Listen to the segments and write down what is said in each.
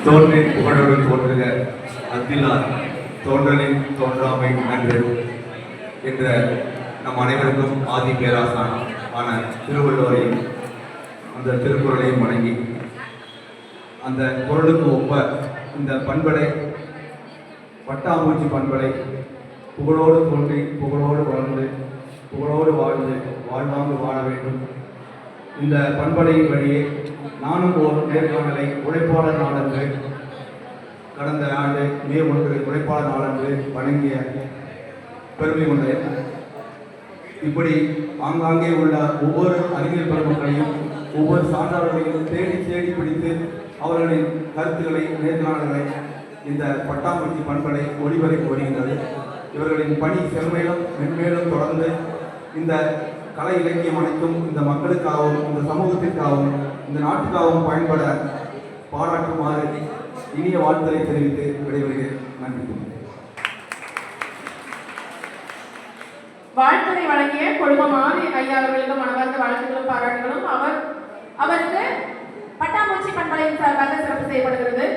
தோன்றி புகழோடு தோன்றுக அத்திலார் தோன்றலின் தோன்றாமை நன்று என்ற நம் அனைவருக்கும் ஆதி பேராசான் ஆன திருவள்ளுவரையும் அந்த திருக்குறளையும் வணங்கி அந்த குறளுக்கு ஒப்ப இந்த பண்பலை பட்டாம்பூச்சி பண்பலை புகழோடு தோன்றி புகழோடு வளர்ந்து புகழோடு வாழ்ந்து வாழ்வாங்கு வாழ வேண்டும். இந்த பண்பலையின் வழியே நானும் ஒரு நேர்காணலை உழைப்பாளர் நாளன்று கடந்த ஆண்டு மே 1 உழைப்பாளர் நாளன்று வழங்கிய பெருமை கொண்டேன். இப்படி ஆங்காங்கே உள்ள ஒவ்வொரு அறிவியல் பெருமக்களையும் ஒவ்வொரு சான்றாளர்களையும் தேடி தேடி பிடித்து அவர்களின் கருத்துக்களை நேர்காணல்களை இந்த பட்டாம்பூச்சி பண்பலை ஒளிபரப்பி வருகின்றது. இவர்களின் பணி செம்மையிலும் மென்மேலும் தொடர்ந்து இந்த கலை இலக்கியம் அனைத்தும் இந்த மக்களுக்காகவும் இந்த சமூகத்திற்காகவும் இந்த நாட்டுக்காகவும் பயன்பட பாராட்டுமாறு இனிய வாழ்த்துக்களை தெரிவித்து விடைபெறுகிறேன். நன்றி. வாழ்த்துறை வழங்கிய கொழுமம் ஆதி ஐயா அவர்களுக்கு மனமார்ந்த வாழ்த்துக்களும் பாராட்டுகளும். அவருக்கு பட்டாம்பூச்சி பண்பலையின் சார்பாக சிறப்பு செய்யப்படுகிறது.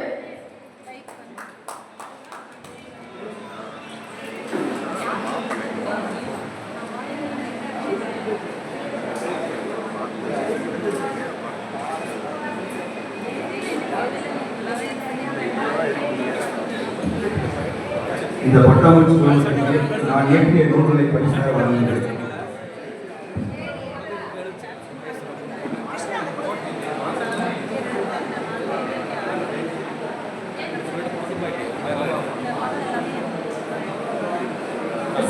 இந்த பட்டாம்பூச்சி குழுமத்திற்கு நான் இயற்றிய நூல்களை பரிசாக வழங்குகிறேன்.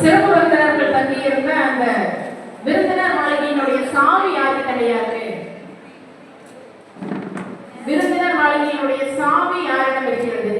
சிறப்பு விருந்தினர்கள் தங்கியிருந்த அந்த விருந்தினர் மாளிகையினுடைய சாவி யாருக்கு கிடையாது? விருந்தினர் மாளிகையினுடைய சாவி யாரிடம் இருக்கிறது?